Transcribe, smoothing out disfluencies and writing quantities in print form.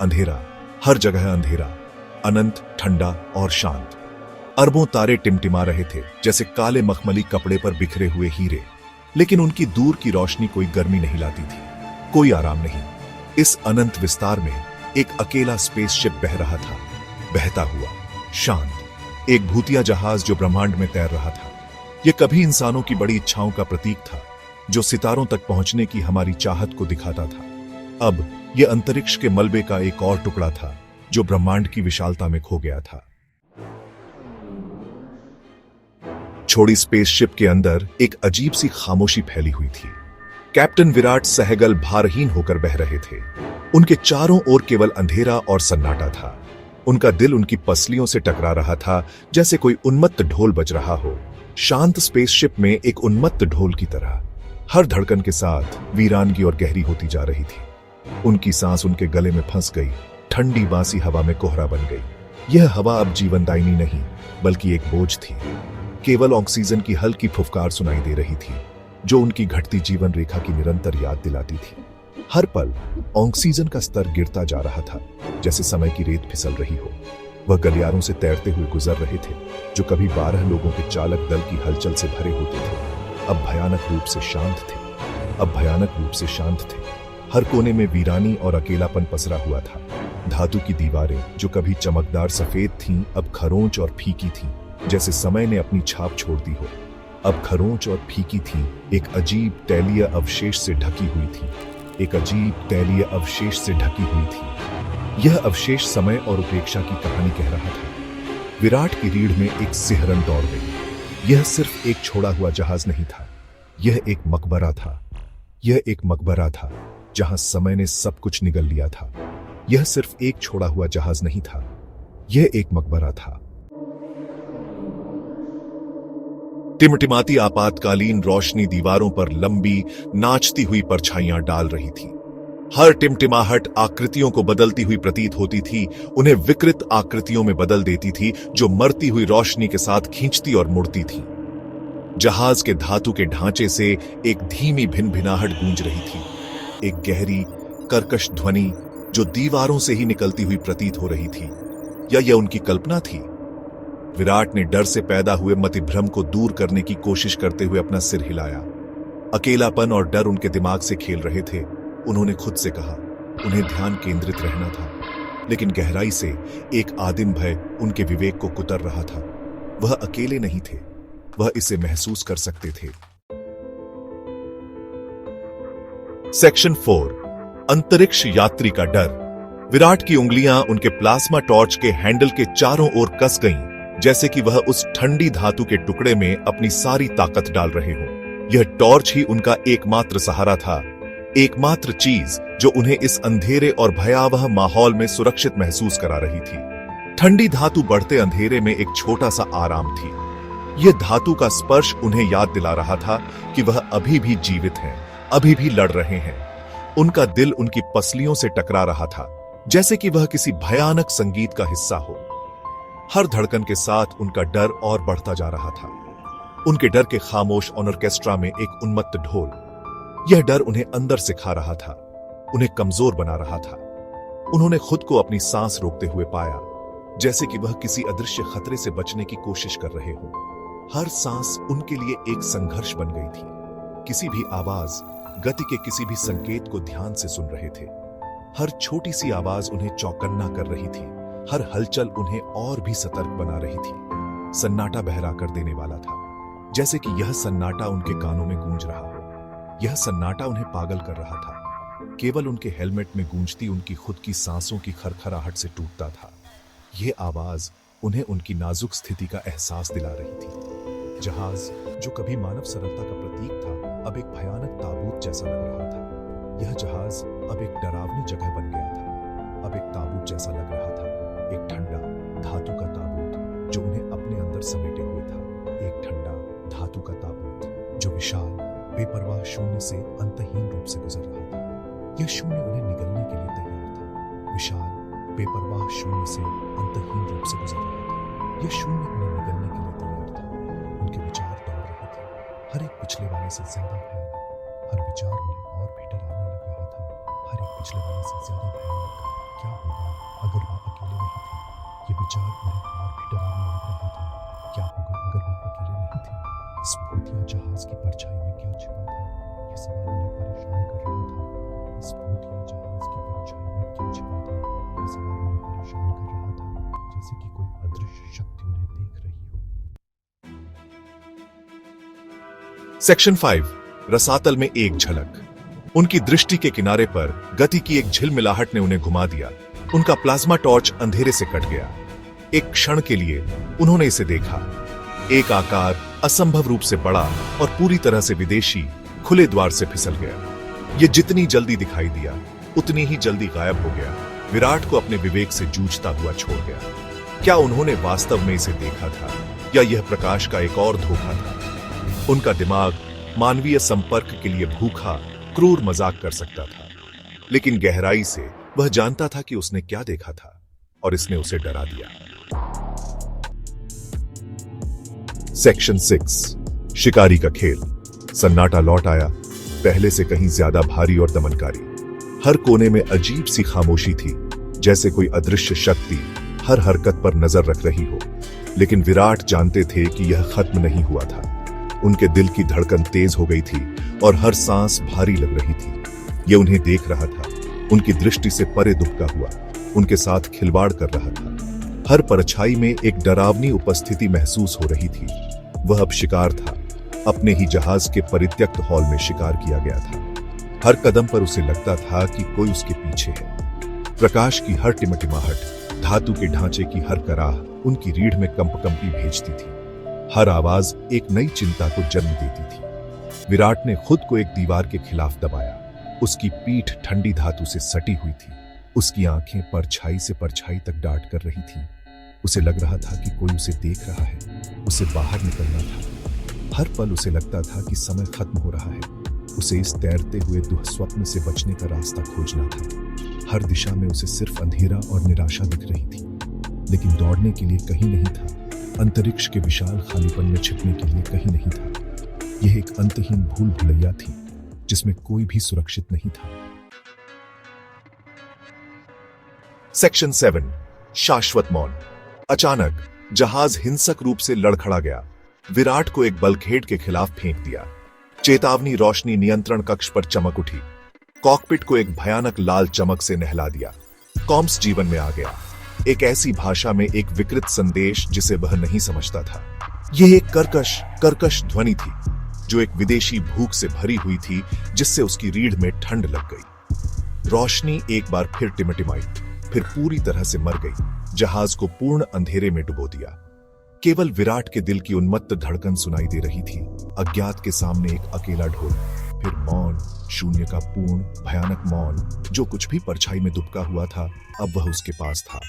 अंधेरा, हर जगह अंधेरा, अनंत, ठंडा और शांत। अरबों तारे टिमटिमा रहे थे जैसे काले मखमली कपड़े पर बिखरे हुए हीरे, लेकिन उनकी दूर की रोशनी कोई गर्मी नहीं लाती थी, कोई आराम नहीं। इस अनंत विस्तार में एक अकेला स्पेसशिप बह रहा था, बहता हुआ, शांत, एक भूतिया जहाज जो ब्रह्मांड में तैर रहा था। यह कभी इंसानों की बड़ी इच्छाओं का प्रतीक था, जो सितारों तक पहुंचने की हमारी चाहत को दिखाता था। अब यह अंतरिक्ष के मलबे का एक और टुकड़ा था जो ब्रह्मांड की विशालता में खो गया था। छोड़ी स्पेसशिप के अंदर एक अजीब सी खामोशी फैली हुई थी। कैप्टन विराट सहगल भारहीन होकर बह रहे थे। उनके चारों ओर केवल अंधेरा और सन्नाटा था। उनका दिल उनकी पसलियों से टकरा रहा था, जैसे कोई उन्मत्त ढोल बज रहा हो, शांत स्पेसशिप में एक उन्मत्त ढोल की तरह। हर धड़कन के साथ वीरानगी और गहरी होती जा रही थी। उनकी सांस उनके गले में फंस गई, ठंडी बासी हवा में कोहरा बन गई। यह हवा अब जीवनदायिनी नहीं, बल्कि एक बोझ थी। केवल ऑक्सीजन की हल्की फुफकार सुनाई दे रही थी, जो उनकी घटती जीवन रेखा की निरंतर याद दिलाती थी। हर पल ऑक्सीजन का स्तर गिरता जा रहा था, जैसे समय की रेत फिसल रही हो। वह गलियारों से तैरते हुए गुजर रहे थे, जो कभी 12 लोगों के चालक दल की हलचल से भरे होते थे, अब भयानक रूप से शांत थे। अब भयानक रूप से शांत थे। हर कोने में वीरानी और अकेलापन पसरा हुआ था। धातु की दीवारें, जो कभी चमकदार सफेद थीं, अब खरोंच और फीकी थीं, जैसे समय ने अपनी छाप छोड़ दी हो। अब खरोंच और फीकी थीं, एक अजीब तैलीय अवशेष से ढकी हुई थी। एक अजीब तैलीय अवशेष से ढकी हुई थी। यह अवशेष समय और उपेक्षा की कहानी कह रहा था। विराट की रीढ़ में एक सिहरन दौड़ गई। यह सिर्फ एक छोड़ा हुआ जहाज नहीं था, यह एक मकबरा था। यह एक मकबरा था जहां समय ने सब कुछ निगल लिया था। यह सिर्फ एक छोड़ा हुआ जहाज नहीं था, यह एक मकबरा था। टिमटिमाती आपातकालीन रोशनी दीवारों पर लंबी, नाचती हुई परछाइयां डाल रही थी। हर टिमटिमाहट आकृतियों को बदलती हुई प्रतीत होती थी, उन्हें विकृत आकृतियों में बदल देती थी, जो मरती हुई रोशनी के साथ खींचती और मुड़ती थी। जहाज के धातु के ढांचे से एक धीमी भिनभिनाहट गूंज रही थी, एक गहरी, कर्कश ध्वनि जो दीवारों से ही निकलती हुई प्रतीत हो रही थी। या यह उनकी कल्पना थी? विराट ने डर से पैदा हुए मतिभ्रम को दूर करने की कोशिश करते हुए अपना सिर हिलाया। अकेलापन और डर उनके दिमाग से खेल रहे थे। उन्होंने खुद से कहा, उन्हें ध्यान केंद्रित रहना था, लेकिन गहराई से एक आदिम भय उनके विवेक को कुतर रहा था। वह अकेले नहीं थे, वह इसे महसूस कर सकते थे। सेक्शन 4, अंतरिक्ष यात्री का डर। विराट की उंगलियां उनके प्लाज्मा टॉर्च के हैंडल के चारों ओर कस गईं, जैसे कि वह उस ठंडी धातु के टुकड़े में अपनी सारी ताकत डाल रहे हों। यह टॉर्च ही उनका एकमात्र सहारा था, एकमात्र चीज जो उन्हें इस अंधेरे और भयावह माहौल में सुरक्षित महसूस करा रही थी। ठंडी धातु बढ़ते अंधेरे में एक छोटा सा आराम थी। यह धातु का स्पर्श उन्हें याद दिला रहा था कि वह अभी भी जीवित हैं, अभी भी लड़ रहे हैं। उनका दिल उनकी पसलियों से टकरा रहा था, जैसे कि वह किसी भयानक संगीत का हिस्सा हो। हर धड़कन के साथ उनका डर और बढ़ता जा रहा था। उनके डर के खामोश ऑर्केस्ट्रा में एक उन्मत्त ढोल। यह डर उन्हें अंदर से खा रहा था, उन्हें कमजोर बना रहा था। उन्होंने खुद को अपनी सांस रोकते हुए पाया, जैसे कि वह किसी अदृश्य खतरे से बचने की कोशिश कर रहे हो। हर सांस उनके लिए एक संघर्ष बन गई थी। किसी भी आवाज, गति के किसी भी संकेत को ध्यान से सुन रहे थे। हर छोटी सी आवाज उन्हें चौकन्ना कर रही थी, हर हलचल उन्हें और भी सतर्क बना रही थी। सन्नाटा बहरा कर देने वाला था, जैसे कि यह सन्नाटा उनके कानों में गूंज रहा हो। यह सन्नाटा उन्हें पागल कर रहा था। केवल उनके हेलमेट में गूंजती उनकी खुद की सांसों की खरखराहट से टूटता था। यह आवाज उन्हें उनकी नाजुक स्थिति का एहसास दिला रही थी। जहाज, जो कभी मानव सरलता का प्रतीक था, अब एक भयानक ताबूत जैसा लग रहा था। यह जहाज अब एक डरावनी जगह बन गया था, अब एक ताबूत जैसा लग रहा था। एक ठंडा धातु का ताबूत जो उन्हें अपने अंदर समेटे हुए था। एक ठंडा धातु का ताबूत जो विशाल, बेपरवाह शून्य से अंतहीन रूप से गुजर रहा था। यह शून्य उन्हें निगलने के लिए तैयार था। विशाल, बेपरवाह शून्य से अंतहीन रूप से गुजर रहा था। यह शून्य उन्हें निगलने के लिए तैयार था। उनके विचार दौड़ रहे थे, हर एक पिछले वाले से ज्यादा भयानक। हर विचार उन्हें और भी डरावना लग रहा था, हर एक पिछले वाले से ज्यादा भयानक। क्या होगा अगर वह अकेले नहीं थे? ये विचार उन्हें और भी डरावना लग रहा था। क्या होगा अगर वह अकेले नहीं थे? इस भूतिया जहाज की परछाई में क्या छिपा था? यह सवाल उन्हें परेशान कर रहा था। इस भूतिया जहाज की परछाई में क्या छिपा था? यह सवाल उन्हें परेशान कर रहा था, जैसे कि कोई अदृश्य शक्ति उन्हें देख रही हो। सेक्शन 5 रसातल में एक झलक। उनकी दृष्टि के किनारे पर गति की एक झिलमिलाहट ने उन्हें घुमा दिया। उनका प्लाज्मा टॉर्च अंधेरे से कट गया। एक क्षण के लिए उन्होंने इसे देखा। एक आकार असंभव रूप से बड़ा और पूरी तरह से विदेशी खुले द्वार से फिसल गया। यह जितनी जल्दी दिखाई दिया उतनी ही जल्दी गायब हो गया। विराट को अपने विवेक से जूझता हुआ छोड़ गया। क्या उन्होंने वास्तव में इसे देखा था या यह प्रकाश का एक और धोखा था? उनका दिमाग मानवीय संपर्क के लिए भूखा क्रूर मजाक कर सकता था, लेकिन गहराई से वह जानता था कि उसने क्या देखा था और इसने उसे डरा दिया। सेक्शन 6 शिकारी का खेल। सन्नाटा लौट आया, पहले से कहीं ज्यादा भारी और दमनकारी। हर कोने में अजीब सी खामोशी थी, जैसे कोई अदृश्य शक्ति हर हरकत पर नजर रख रही हो। लेकिन विराट जानते थे कि यह खत्म नहीं हुआ था। उनके दिल की धड़कन तेज हो गई थी और हर सांस भारी लग रही थी। यह उन्हें देख रहा था, उनकी दृष्टि से परे दुबका हुआ, उनके साथ खिलवाड़ कर रहा था। हर परछाई में एक डरावनी उपस्थिति महसूस हो रही थी। वह अब शिकार था। अपने ही जहाज के परित्यक्त हॉल में शिकार किया गया था। हर कदम पर उसे लगता था कि कोई उसके पीछे है। प्रकाश की हर टिमटिमाहट, धातु के ढांचे की हर कराह उनकी रीढ़ में कंपकंपी भेजती थी। हर आवाज एक नई चिंता को जन्म देती थी। विराट ने खुद को एक दीवार के खिलाफ दबाया। उसकी पीठ ठंडी धातु से सटी हुई थी। उसकी आंखें परछाई से परछाई तक डांट कर रही थीं। उसे लग रहा था कि कोई उसे देख रहा है। उसे बाहर निकलना था। हर पल उसे लगता था कि समय खत्म हो रहा है। उसे इस तैरते हुए दुःस्वप्न से बचने का रास्ता खोजना था। हर दिशा में उसे सिर्फ अंधेरा और निराशा दिख रही थी, लेकिन दौड़ने के लिए कहीं नहीं था। अंतरिक्ष के विशाल खालीपन में छिपने के लिए कहीं नहीं था। यह एक अंतहीन भूल भुलैया थी, जिसमें कोई भी सुरक्षित नहीं था। सेक्शन 7 शाश्वत मौन। अचानक जहाज हिंसक रूप से लड़खड़ा गया। विराट को एक बल्कहेड के खिलाफ फेंक दिया। चेतावनी रोशनी नियंत्रण कक्ष पर चमक उठी। कॉकपिट को एक भयानक लाल चमक से नहला दिया। कॉम्स जीवन में आ गया, एक ऐसी भाषा में एक विकृत संदेश जिसे वह नहीं समझता था। यह एक कर्कश ध्वनि थी, जो एक विदेशी भूख से भरी हुई थी, जिससे उसकी रीढ़ में ठंड लग गई। रोशनी एक बार फिर टिमटिमाई, फिर पूरी तरह से मर गई। जहाज को पूर्ण अंधेरे में डुबो दिया। केवल विराट के दिल की उन्मत्त धड़कन सुनाई दे रही थी। अज्ञात के सामने एक अकेला ढोल, फिर मौन, शून्य का पूर्ण भयानक मौन। जो कुछ भी परछाई में दुबका हुआ था, अब वह उसके पास था।